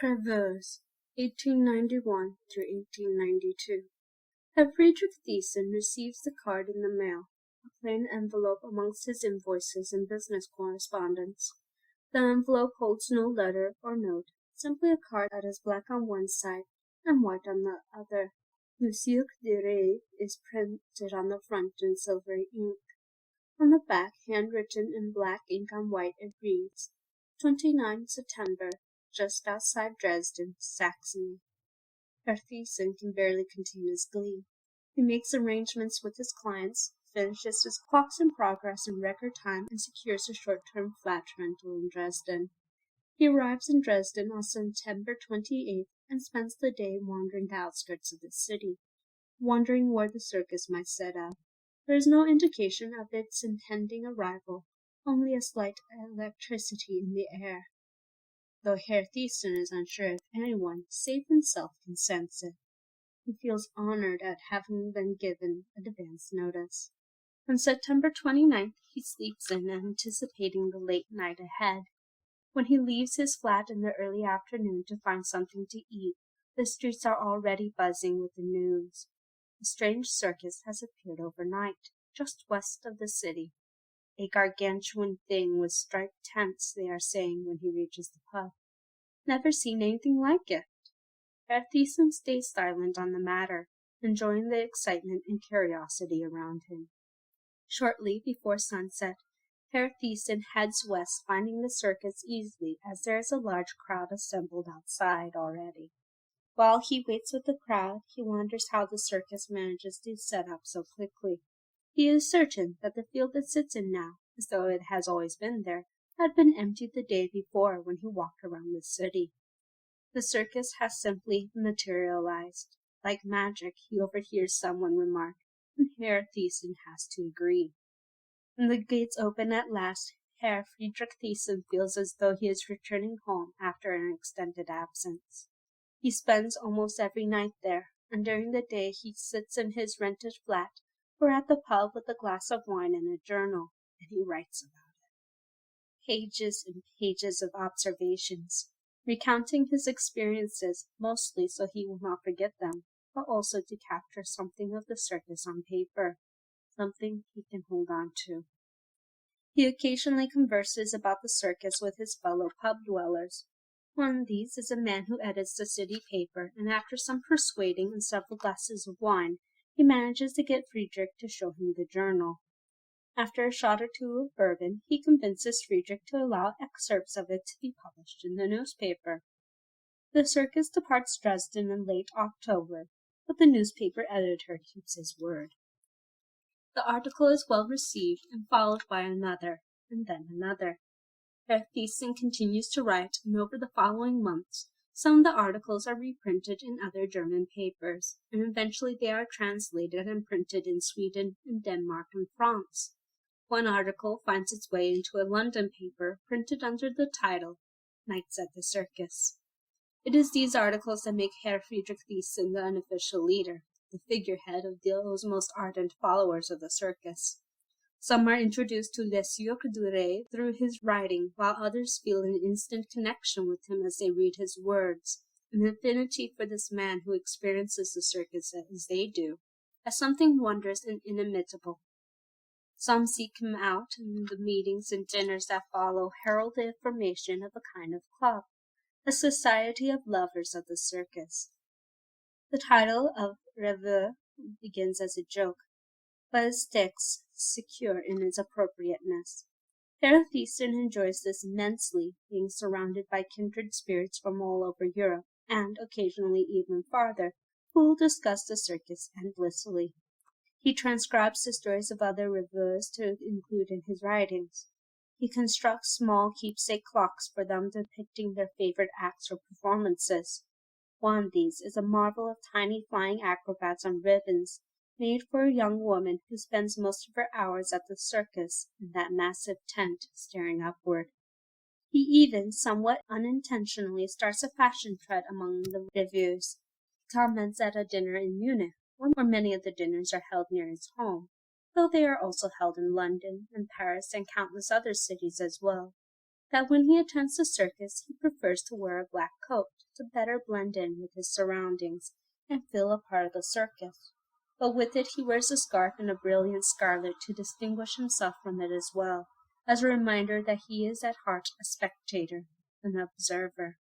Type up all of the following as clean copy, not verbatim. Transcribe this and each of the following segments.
Rêveurs, 1891 through 1892. Herr Friedrich Thiessen receives the card in the mail, a plain envelope amongst his invoices and business correspondence. The envelope holds no letter or note, simply a card that is black on one side and white on the other. Monsieur de Rêveurs is printed on the front in silvery ink. On the back, handwritten in black ink on white, it reads, 29 September, just outside Dresden, Saxony. Herr Thiessen can barely contain his glee. He makes arrangements with his clients, finishes his clocks in progress in record time, and secures a short-term flat rental in Dresden. He arrives in Dresden on September 28th and spends the day wandering the outskirts of the city, wondering where the circus might set up. There is no indication of its impending arrival, only a slight electricity in the air, though Herr Thiessen is unsure if anyone, save himself, can sense it. He feels honored at having been given advance notice. On September 29th, he sleeps in, anticipating the late night ahead. When he leaves his flat in the early afternoon to find something to eat, the streets are already buzzing with the news. A strange circus has appeared overnight, just west of the city. A gargantuan thing with striped tents, they are saying when he reaches the pub. Never seen anything like it. Herr Thiessen stays silent on the matter, enjoying the excitement and curiosity around him. Shortly before sunset, Herr Thiessen heads west, finding the circus easily, as there is a large crowd assembled outside already. While he waits with the crowd, he wonders how the circus manages to set up so quickly. He is certain that the field it sits in now, as though it has always been there, had been emptied the day before when he walked around the city. The circus has simply materialized. Like magic, he overhears someone remark, and Herr Thiessen has to agree. When the gates open at last, Herr Friedrich Thiessen feels as though he is returning home after an extended absence. He spends almost every night there, and during the day he sits in his rented flat or at the pub with a glass of wine and a journal, and he writes about it. Pages and pages of observations, recounting his experiences, mostly so he will not forget them, but also to capture something of the circus on paper, something he can hold on to. He occasionally converses about the circus with his fellow pub dwellers. One of these is a man who edits the city paper, and after some persuading and several glasses of wine, he manages to get Friedrich to show him the journal. After a shot or two of bourbon, he convinces Friedrich to allow excerpts of it to be published in the newspaper. The circus departs Dresden in late October, but the newspaper editor keeps his word. The article is well received and followed by another, and then another. Herr Thiessen continues to write, and over the following months, some of the articles are reprinted in other German papers, and eventually they are translated and printed in Sweden and Denmark and France. One article finds its way into a London paper, printed under the title, Nights at the Circus. It is these articles that make Herr Friedrich Thiessen the unofficial leader, the figurehead of those most ardent followers of the circus. Some are introduced to Les Yeux du Rêve through his writing, while others feel an instant connection with him as they read his words, an affinity for this man who experiences the circus as they do, as something wondrous and inimitable. Some seek him out, and the meetings and dinners that follow herald the formation of a kind of club, a society of lovers of the circus. The title of Rêveurs begins as a joke, but it sticks secure in its appropriateness. Herr Thiessen enjoys this immensely, being surrounded by kindred spirits from all over Europe, and occasionally even farther, who will discuss the circus endlessly. He transcribes the stories of other rêveurs to include in his writings. He constructs small keepsake clocks for them depicting their favorite acts or performances. One of these is a marvel of tiny flying acrobats on ribbons, made for a young woman who spends most of her hours at the circus in that massive tent staring upward. He even, somewhat unintentionally, starts a fashion trend among the rêveurs. He comments at a dinner in Munich, where many of the dinners are held near his home, though they are also held in London and Paris and countless other cities as well, that when he attends the circus he prefers to wear a black coat, to better blend in with his surroundings and feel a part of the circus. But with it he wears a scarf and a brilliant scarlet to distinguish himself from it as well, as a reminder that he is at heart a spectator, an observer.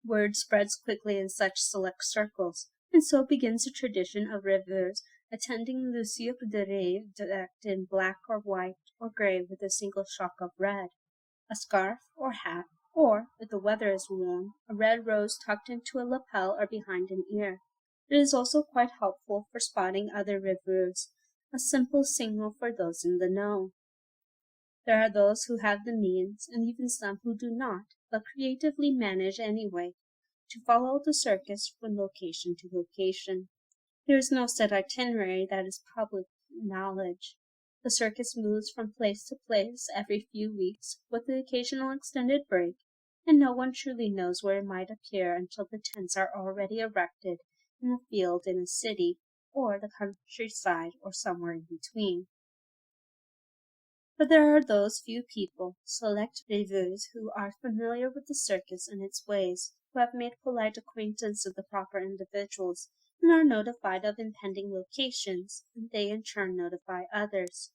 Word spreads quickly in such select circles, and so begins the tradition of rêveurs attending le Cirque de Rêve decked in black or white or grey with a single shock of red, a scarf or hat, or, if the weather is warm, a red rose tucked into a lapel or behind an ear. It is also quite helpful for spotting other rêveurs, a simple signal for those in the know. There are those who have the means, and even some who do not, but creatively manage anyway, to follow the circus from location to location. There is no set itinerary that is public knowledge. The circus moves from place to place every few weeks, with the occasional extended break, and no one truly knows where it might appear until the tents are already erected in a field in a city, or the countryside, or somewhere in between. But there are those few people, select rêveurs, who are familiar with the circus and its ways, who have made polite acquaintance of the proper individuals, and are notified of impending locations, and they in turn notify others,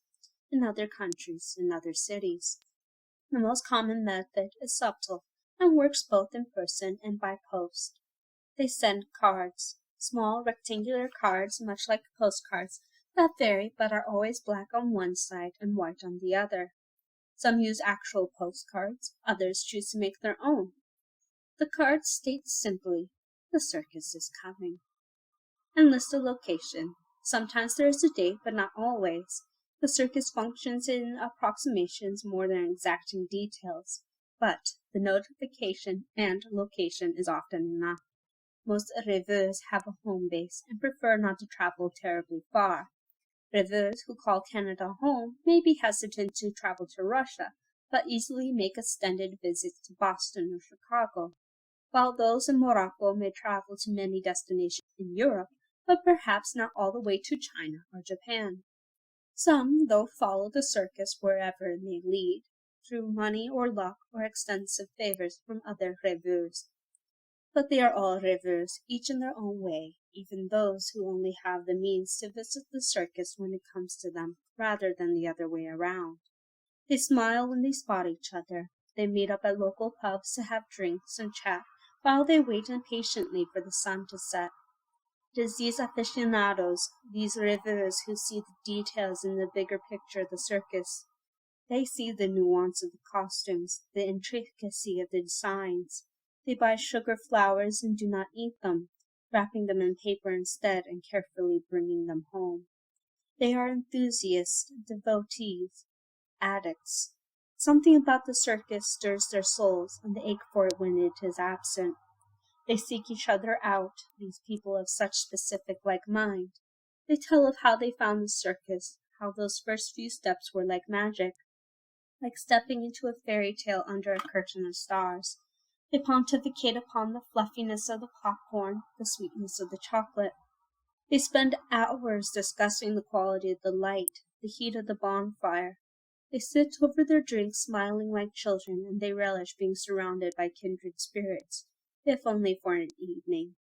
in other countries, in other cities. The most common method is subtle, and works both in person and by post. They send cards, small rectangular cards much like postcards, that vary but are always black on one side and white on the other. Some use actual postcards, others choose to make their own. The card states simply, "The circus is coming," and lists a location. Sometimes there is a date, but not always. The circus functions in approximations more than exacting details, but the notification and location is often enough. Most rêveurs have a home base and prefer not to travel terribly far. Rêveurs who call Canada home may be hesitant to travel to Russia, but easily make extended visits to Boston or Chicago, while those in Morocco may travel to many destinations in Europe, but perhaps not all the way to China or Japan. Some, though, follow the circus wherever it may lead, through money or luck or extensive favors from other rêveurs. But they are all rêveurs, each in their own way, even those who only have the means to visit the circus when it comes to them, rather than the other way around. They smile when they spot each other. They meet up at local pubs to have drinks and chat, while they wait impatiently for the sun to set. It is these aficionados, these rêveurs, who see the details in the bigger picture of the circus. They see the nuance of the costumes, the intricacy of the designs. They buy sugar flowers and do not eat them, wrapping them in paper instead and carefully bringing them home. They are enthusiasts, devotees, addicts. Something about the circus stirs their souls, and they ache for it when it is absent. They seek each other out, these people of such specific like mind. They tell of how they found the circus, how those first few steps were like magic, like stepping into a fairy tale under a curtain of stars. They pontificate upon the fluffiness of the popcorn, the sweetness of the chocolate. They spend hours discussing the quality of the light, the heat of the bonfire. They sit over their drinks smiling like children, and they relish being surrounded by kindred spirits, if only for an evening.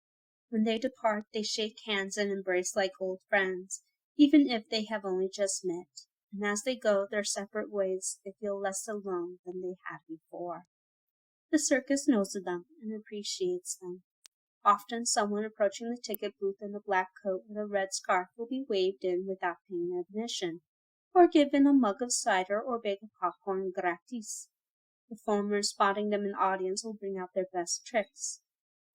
When they depart, they shake hands and embrace like old friends, even if they have only just met, and as they go their separate ways, they feel less alone than they had before. The circus knows of them and appreciates them. Often someone approaching the ticket booth in a black coat with a red scarf will be waved in without paying admission, or given a mug of cider or bag of popcorn gratis. The former, spotting them in the audience, will bring out their best tricks.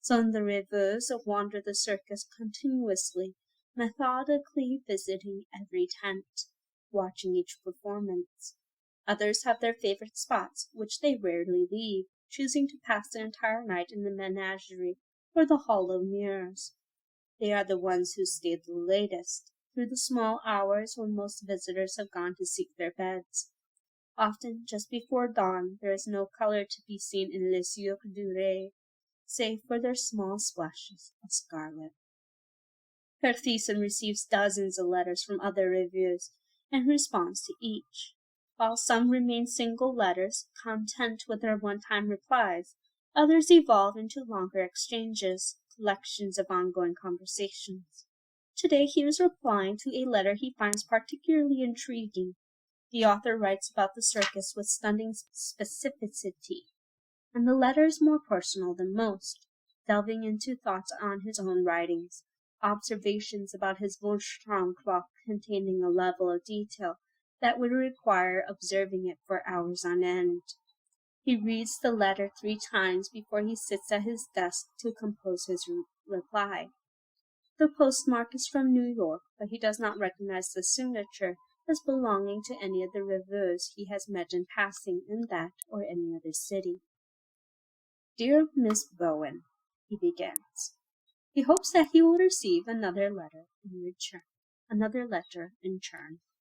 Some the rêveurs wander the circus continuously, methodically visiting every tent, watching each performance. Others have their favorite spots, which they rarely leave, choosing to pass the entire night in the menagerie or the hall of mirrors. They are the ones who stay the latest, through the small hours when most visitors have gone to seek their beds. Often, just before dawn, there is no color to be seen in Les Cirque du Rêve, save for their small splashes of scarlet. Herr Thiessen receives dozens of letters from other rêveurs, and responds to each. While some remain single letters, content with their one-time replies, Others evolve into longer exchanges, collections of ongoing conversations. Today he is replying to a letter he finds particularly intriguing. The author writes about the circus with stunning specificity, and the letter is more personal than most, delving into thoughts on his own writings, observations about his Vauchon clock containing a level of detail that would require observing it for hours on end. He reads the letter 3 times before he sits at his desk to compose his reply. The postmark is from New York, but he does not recognize the signature as belonging to any of the Rêveurs he has met in passing in that or any other city. "Dear Miss Bowen," he begins. He hopes that he will receive another letter in return.